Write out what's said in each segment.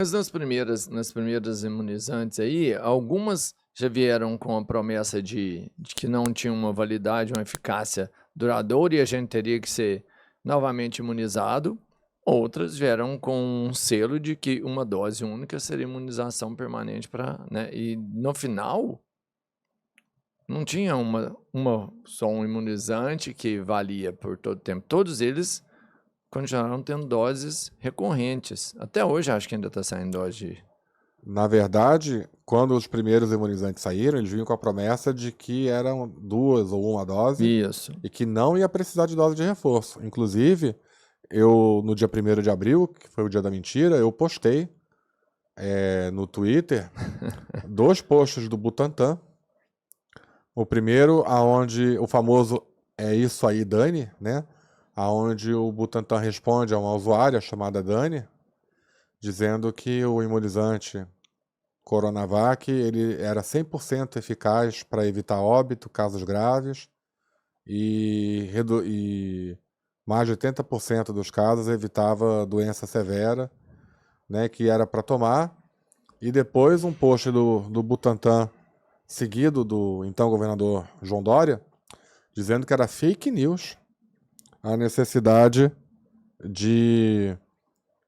Mas nas primeiras imunizantes aí, algumas já vieram com a promessa de que não tinha uma validade, uma eficácia duradoura e a gente teria que ser novamente imunizado. Outras vieram com um selo de que uma dose única seria imunização permanente para, né? E no final não tinha só um imunizante que valia por todo o tempo. Todos eles continuaram tendo doses recorrentes. Até hoje acho que ainda está saindo dose. Na verdade, quando os primeiros imunizantes saíram, eles vinham com a promessa de que eram 2 ou 1 dose Isso. e que não ia precisar de dose de reforço. Inclusive, eu, no dia 1º de abril, que foi o dia da mentira, eu postei no Twitter 2 posts do Butantan. O primeiro, aonde o famoso "é isso aí, Dani", né? Aonde o Butantan responde a uma usuária chamada Dani, dizendo que o imunizante Coronavac ele era 100% eficaz para evitar óbito, casos graves, e mais de 80% dos casos evitava doença severa, né, que era para tomar. E depois um post do Butantan, seguido do então governador João Dória, dizendo que era fake news a necessidade de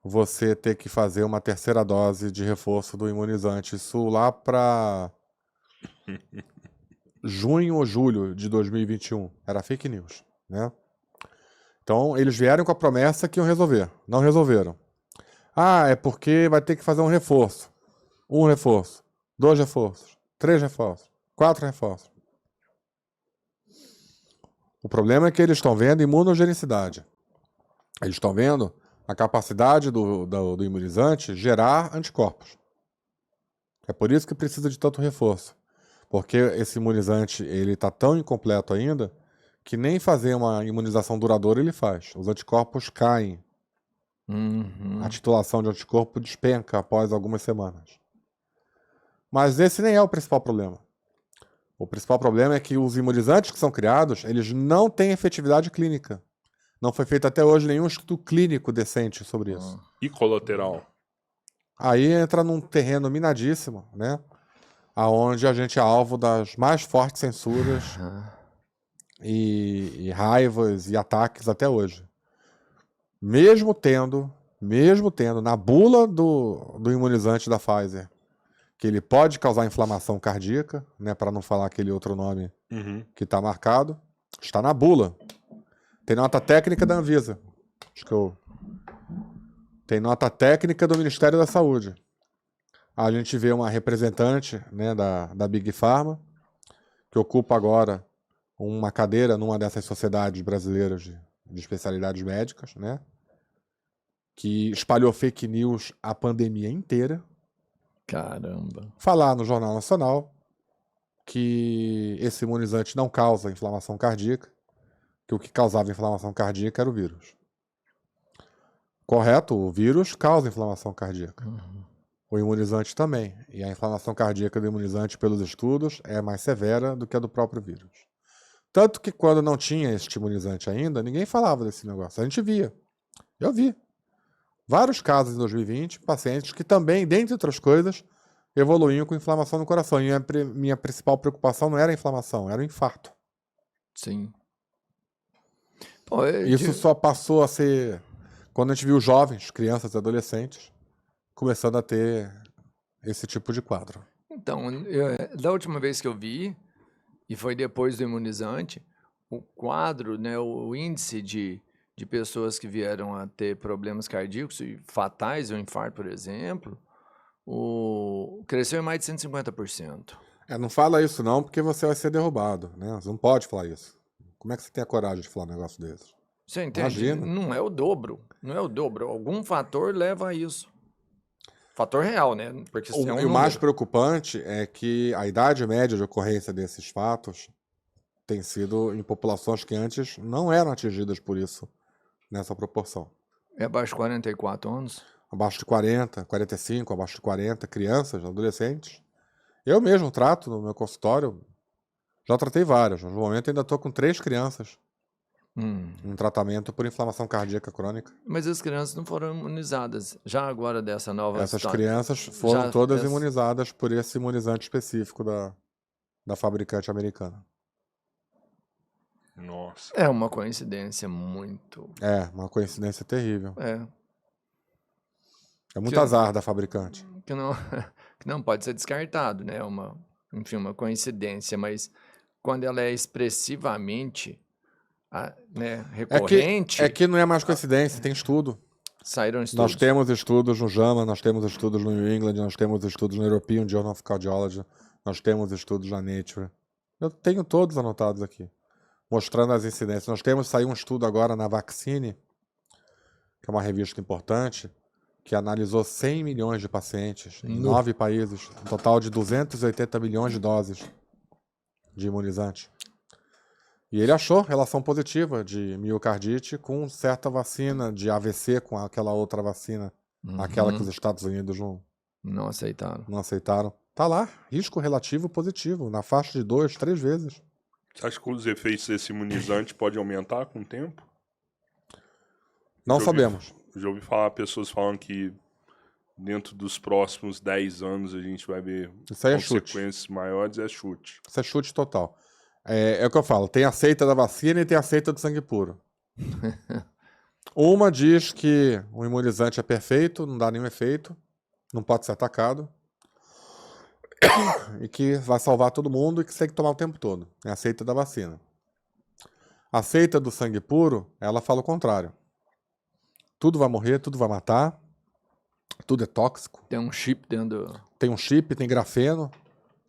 você ter que fazer uma terceira dose de reforço do imunizante. Isso lá para junho ou julho de 2021. Era fake news, né? Então, eles vieram com a promessa que iam resolver. Não resolveram. Ah, é porque vai ter que fazer um reforço. 1 reforço, 2 reforços, 3 reforços, 4 reforços. O problema é que eles estão vendo imunogenicidade. Eles estão vendo a capacidade do imunizante gerar anticorpos. É por isso que precisa de tanto reforço. Porque esse imunizante ele está tão incompleto ainda que nem fazer uma imunização duradoura ele faz. Os anticorpos caem. A titulação de anticorpo despenca após algumas semanas. Mas esse nem é o principal problema. O principal problema é que os imunizantes que são criados, eles não têm efetividade clínica. Não foi feito até hoje nenhum estudo clínico decente sobre isso. E colateral? Aí entra num terreno minadíssimo, né? Aonde a gente é alvo das mais fortes censuras e raivas e ataques até hoje. Mesmo tendo na bula do imunizante da Pfizer, que ele pode causar inflamação cardíaca, né, para não falar aquele outro nome que está marcado, está na bula. Tem nota técnica da Anvisa. Tem nota técnica do Ministério da Saúde. A gente vê uma representante, né, da Big Pharma, que ocupa agora uma cadeira numa dessas sociedades brasileiras de especialidades médicas, né, que espalhou fake news a pandemia inteira. Caramba. Falar no Jornal Nacional que esse imunizante não causa inflamação cardíaca, que o que causava inflamação cardíaca era o vírus. Correto, o vírus causa inflamação cardíaca. O imunizante também. E a inflamação cardíaca do imunizante, pelos estudos, é mais severa do que a do próprio vírus. Tanto que quando não tinha este imunizante ainda, ninguém falava desse negócio. A gente via. Eu vi. Vários casos em 2020, pacientes que também, dentre outras coisas, evoluíam com inflamação no coração. E minha principal preocupação não era a inflamação, era o infarto. Sim. Isso só passou a ser quando a gente viu jovens, crianças e adolescentes, começando a ter esse tipo de quadro. Então, da última vez que eu vi, e foi depois do imunizante, o quadro, né, o índice de pessoas que vieram a ter problemas cardíacos e fatais, o infarto, por exemplo, cresceu em mais de 150%. Não fala isso não, porque você vai ser derrubado, né? Você não pode falar isso. Como é que você tem a coragem de falar um negócio desse? Você entende? Imagina. Não é o dobro. Não é o dobro. Algum fator leva a isso. Fator real, né? Porque E o mais preocupante é que a idade média de ocorrência desses fatos tem sido em populações que antes não eram atingidas por isso, nessa proporção. É abaixo de 44 anos? Abaixo de 40, 45, abaixo de 40, crianças, adolescentes. Eu mesmo trato no meu consultório, já tratei várias. No momento ainda estou com 3 crianças Um tratamento por inflamação cardíaca crônica. Mas as crianças não foram imunizadas. Já agora dessa nova Essas história. crianças foram todas essa- imunizadas por esse imunizante específico da fabricante americana. Nossa. É uma coincidência muito... É, uma coincidência terrível. É, É muito azar da fabricante. que não, que não pode ser descartado, né? Enfim, uma coincidência, mas quando ela é expressivamente né, recorrente, É que não é mais coincidência, tem estudo. saíram estudos. Nós temos estudos no JAMA, nós temos estudos no New England, nós temos estudos no European Journal of Cardiology, nós temos estudos na Nature. Eu tenho todos anotados aqui, mostrando as incidências. Nós temos, saiu um estudo agora na Vaccine, que é uma revista importante, que analisou 100 milhões de pacientes em 9 países, um total de 280 milhões de doses de imunizante. E ele achou relação positiva de miocardite com certa vacina de AVC, com aquela outra vacina, aquela que os Estados Unidos não aceitaram. não aceitaram. Tá lá, risco relativo positivo, na faixa de 2, 3 vezes. Você acha que os efeitos desse imunizante podem aumentar com o tempo? Não Já ouvi- sabemos. Já ouvi falar pessoas falando que dentro dos próximos 10 anos a gente vai ver Isso aí é chute. consequências maiores, é chute. Isso é chute total. É o que eu falo, tem a seita da vacina e tem a seita do sangue puro. Uma diz que o imunizante é perfeito, não dá nenhum efeito, não pode ser atacado, e que vai salvar todo mundo e que você tem que tomar o tempo todo. É a seita da vacina. A seita do sangue puro, ela fala o contrário. Tudo vai morrer, tudo vai matar, tudo é tóxico. Tem um chip dentro do... Tem um chip, tem grafeno,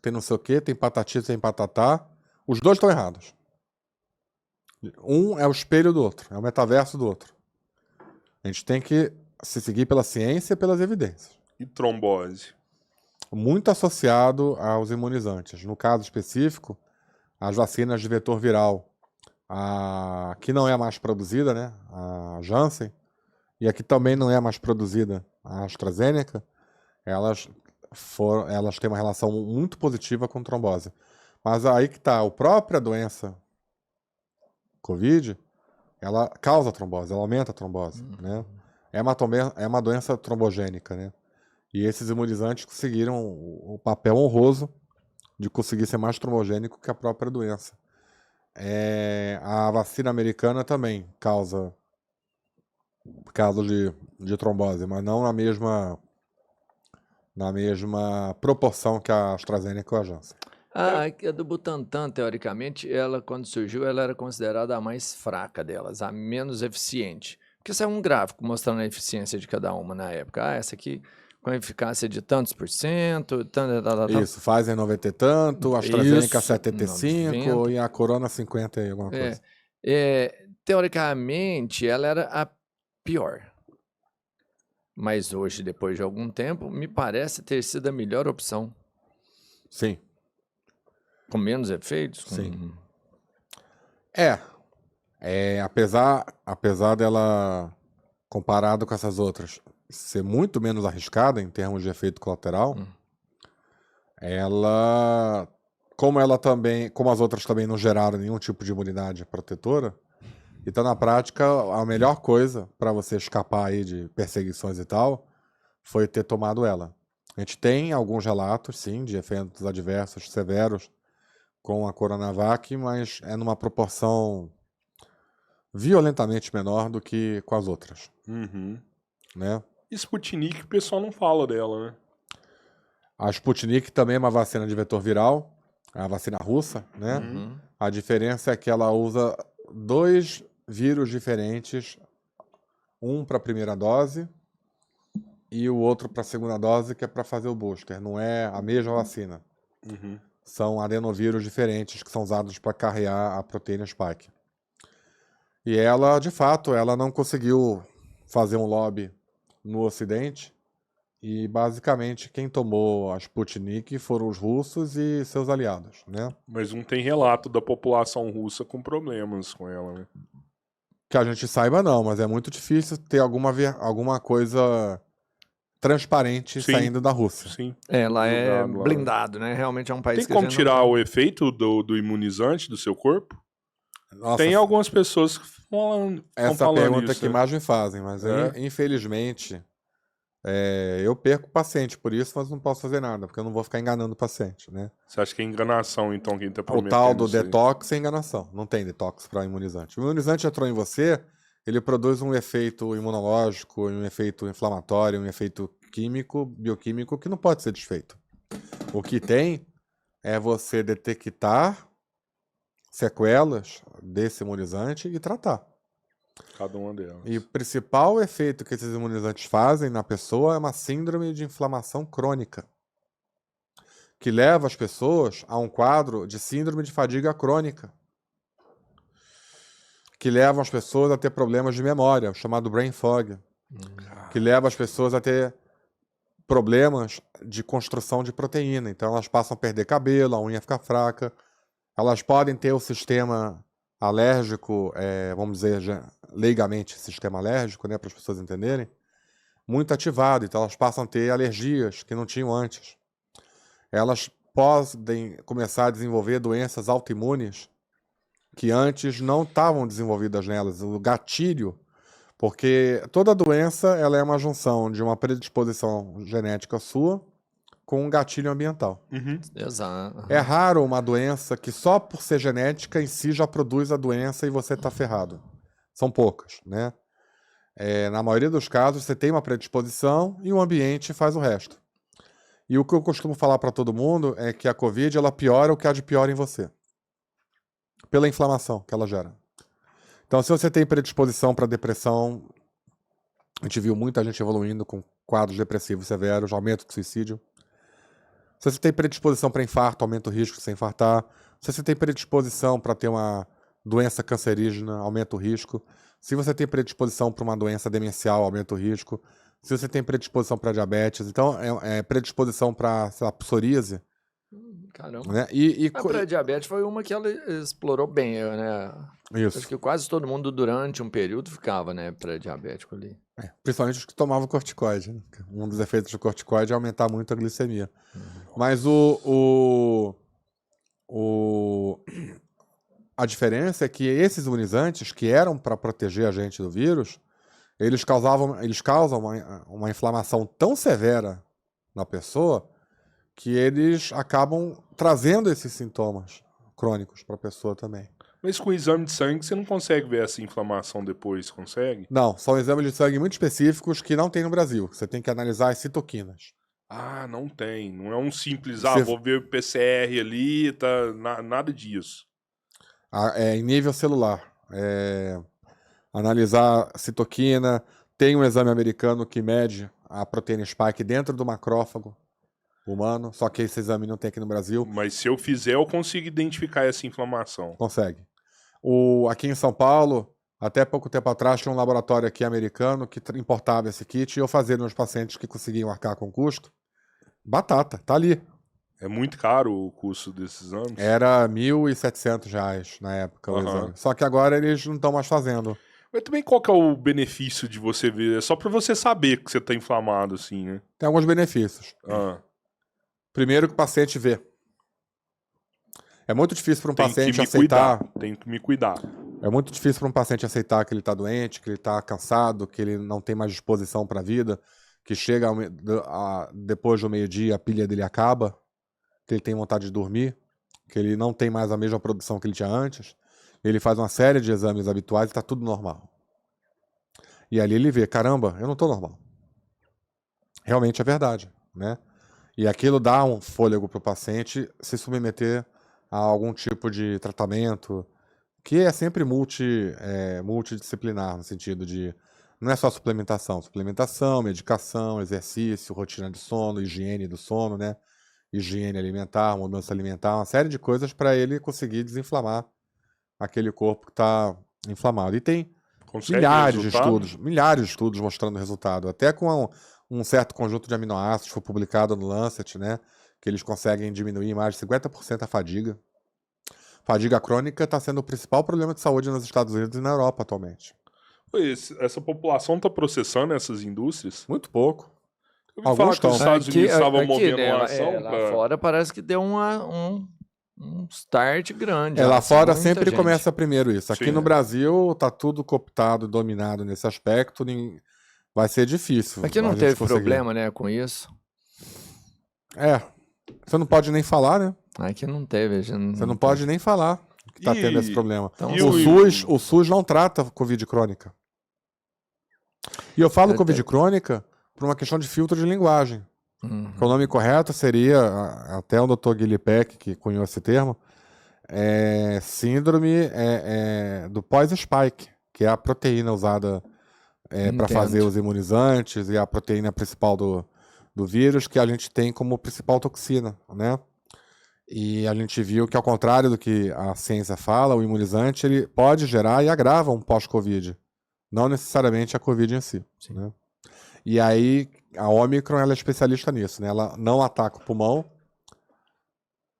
tem não sei o que, tem patati, tem patatá. Os dois estão errados. Um é o espelho do outro, é o metaverso do outro. A gente tem que se seguir pela ciência e pelas evidências. E trombose? Muito associado aos imunizantes. No caso específico, as vacinas de vetor viral, que não é mais produzida, né? A Janssen, e aqui também não é mais produzida a AstraZeneca, elas têm uma relação muito positiva com trombose. Mas aí que está, a própria doença Covid, ela causa trombose, ela aumenta a trombose, né? É uma doença trombogênica, né? E esses imunizantes conseguiram o papel honroso de conseguir ser mais trombogênico que a própria doença. A vacina americana também causa casos de trombose, mas não na mesma proporção que a AstraZeneca ou a Janssen. A do Butantan, teoricamente, ela, quando surgiu, ela era considerada a mais fraca delas, a menos eficiente. Porque saiu um gráfico mostrando a eficiência de cada uma na época. Essa aqui com eficácia de tantos por cento, Isso, Pfizer 90 e tanto, AstraZeneca Isso, 75 90. e a Corona 50 e alguma coisa. Teoricamente, ela era a pior. Mas hoje, depois de algum tempo, me parece ter sido a melhor opção. Sim. Com menos efeitos? Sim. Apesar dela, comparado com essas outras, ser muito menos arriscada em termos de efeito colateral, como as outras também não geraram nenhum tipo de imunidade protetora, então na prática a melhor coisa para você escapar aí de perseguições e tal foi ter tomado ela. A gente tem alguns relatos, sim, de efeitos adversos severos com a Coronavac, mas é numa proporção violentamente menor do que com as outras, né? Sputnik, o pessoal não fala dela, né? A Sputnik também é uma vacina de vetor viral, é a vacina russa, né? A diferença é que ela usa 2 vírus diferentes, um para a primeira dose e o outro para a segunda dose, que é para fazer o booster. Não é a mesma vacina. São adenovírus diferentes que são usados para carrear a proteína spike. E ela, de fato, ela não conseguiu fazer um lobby no Ocidente, e basicamente quem tomou a Sputnik foram os russos e seus aliados, né? Mas não tem relato da população russa com problemas com ela, né? Que a gente saiba não, mas é muito difícil ter alguma coisa transparente saindo da Rússia. Sim. Ela é Blindado lá. blindado, né? Realmente é um país Tem que como a gente tirar não... o efeito do imunizante do seu corpo? Nossa, Tem algumas pessoas que estão essa falando pergunta isso, que né? mais me fazem, mas infelizmente eu perco o paciente por isso, mas não posso fazer nada, porque eu não vou ficar enganando o paciente, né? Você acha que é enganação, então, quem tá O tal prometendo do isso aí? detox é enganação. Não tem detox para imunizante. O imunizante entrou em você, ele produz um efeito imunológico, um efeito inflamatório, um efeito químico, bioquímico que não pode ser desfeito. O que tem é você detectar sequelas desse imunizante e tratar. Cada uma delas. E o principal efeito que esses imunizantes fazem na pessoa é uma síndrome de inflamação crônica, que leva as pessoas a um quadro de síndrome de fadiga crônica, que leva as pessoas a ter problemas de memória, o chamado brain fog, que leva as pessoas a ter problemas de construção de proteína. Então elas passam a perder cabelo, a unha fica fraca, elas podem ter o sistema alérgico, vamos dizer leigamente, sistema alérgico, né, para as pessoas entenderem, muito ativado. Então elas passam a ter alergias que não tinham antes. Elas podem começar a desenvolver doenças autoimunes que antes não estavam desenvolvidas nelas. O gatilho, porque toda doença ela é uma junção de uma predisposição genética sua com um gatilho ambiental. Uhum. Exato. É raro uma doença que só por ser genética em si já produz a doença e você está ferrado. São poucas, né? Na maioria dos casos, você tem uma predisposição e o ambiente faz o resto. E o que eu costumo falar para todo mundo é que a Covid ela piora o que há de pior em você, pela inflamação que ela gera. Então, se você tem predisposição para depressão, a gente viu muita gente evoluindo com quadros depressivos severos, aumento de suicídio. Se você tem predisposição para infarto, aumenta o risco de se infartar. Se você tem predisposição para ter uma doença cancerígena, aumenta o risco. Se você tem predisposição para uma doença demencial, aumenta o risco. Se você tem predisposição para diabetes, então predisposição para psoríase. Caramba. Né? A pré-diabetes foi uma que ela explorou bem, né? Isso. Acho que quase todo mundo durante um período ficava, né, pré-diabético ali. Principalmente os que tomavam corticoide. Né? Um dos efeitos do corticoide é aumentar muito a glicemia. Mas a diferença é que esses imunizantes, que eram para proteger a gente do vírus, eles causam uma inflamação tão severa na pessoa que eles acabam trazendo esses sintomas crônicos para a pessoa também. Mas com o exame de sangue você não consegue ver essa inflamação depois, consegue? Não, são exames de sangue muito específicos que não tem no Brasil. Você tem que analisar as citoquinas. Ah, não tem. Não é um simples, Você- vou ver o PCR ali, tá, nada disso. Em nível celular. Analisar a citoquina. Tem um exame americano que mede a proteína spike dentro do macrófago humano, só que esse exame não tem aqui no Brasil. Mas se eu fizer, eu consigo identificar essa inflamação. Consegue. Aqui em São Paulo, até pouco tempo atrás, tinha um laboratório aqui americano que importava esse kit e eu fazia nos pacientes que conseguiam arcar com custo. Batata, tá ali. É muito caro o custo desses exames? Era R$ 1.700 na época o Aham. exame. Só que agora eles não estão mais fazendo. Mas também qual que é o benefício de você ver? É só pra você saber que você tá inflamado, assim, né? Tem alguns benefícios. Ah, Primeiro que o paciente vê. É muito difícil para um tem que paciente me aceitar. cuidar. Tem que me cuidar. É muito difícil para um paciente aceitar que ele está doente, que ele está cansado, que ele não tem mais disposição para a vida, que chega depois do meio-dia a pilha dele acaba, que ele tem vontade de dormir, que ele não tem mais a mesma produção que ele tinha antes. Ele faz uma série de exames habituais e está tudo normal. E ali ele vê, caramba, eu não estou normal. Realmente é verdade, né? E aquilo dá um fôlego para o paciente se submeter a algum tipo de tratamento, que é sempre multidisciplinar, no sentido de não é só suplementação, medicação, exercício, rotina de sono, higiene do sono, né? Higiene alimentar, mudança alimentar, uma série de coisas para ele conseguir desinflamar aquele corpo que está inflamado. E tem Consegue milhares resultado? de estudos mostrando resultado, até com um certo conjunto de aminoácidos, foi publicado no Lancet, né? Que eles conseguem diminuir mais de 50% a fadiga. Fadiga crônica está sendo o principal problema de saúde nos Estados Unidos e na Europa atualmente. Essa população tá processando essas indústrias? Muito pouco. Eu ouvi Alguns falar que os estão. Estados Unidos estavam movendo né, uma ação lá pra... fora parece que deu um start grande. Lá assim, fora muita sempre gente. começa primeiro isso. Aqui Sim. no Brasil tá tudo cooptado, dominado nesse aspecto. Vai ser difícil. Aqui a não gente teve conseguir. problema, né, com isso. Você não pode nem falar, né? Aqui não teve. a gente Você não pode nem falar que tá tendo esse E- problema. Então, E O SUS não trata Covid crônica. E eu falo Eu Covid te- crônica por uma questão de filtro de linguagem. Uhum. O nome correto seria, até o Dr. Guilherme Peck, que cunhou esse termo, síndrome do pós-spike, que é a proteína usada para Entendo. fazer os imunizantes e a proteína principal do vírus, que a gente tem como principal toxina, né? E a gente viu que, ao contrário do que a ciência fala, o imunizante ele pode gerar e agrava um pós-Covid, não necessariamente a Covid em si. Sim. Né? E aí, a Omicron ela é especialista nisso, né? Ela não ataca o pulmão,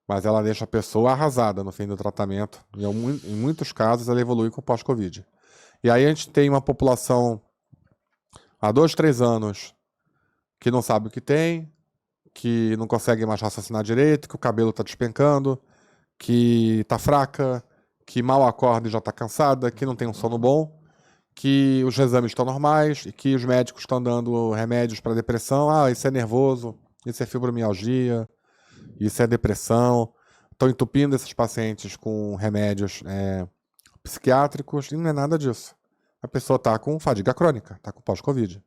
mas ela deixa a pessoa arrasada no fim do tratamento. E em muitos casos, ela evolui com pós-Covid. E aí a gente tem uma população há 2, 3 anos que não sabe o que tem, que não consegue mais raciocinar direito, que o cabelo está despencando, que está fraca, que mal acorda e já está cansada, que não tem um sono bom, que os exames estão normais e que os médicos estão dando remédios para depressão. Ah, isso é nervoso, isso é fibromialgia, isso é depressão. Estão entupindo esses pacientes com remédios psiquiátricos e não é nada disso. A pessoa está com fadiga crônica, está com pós-Covid.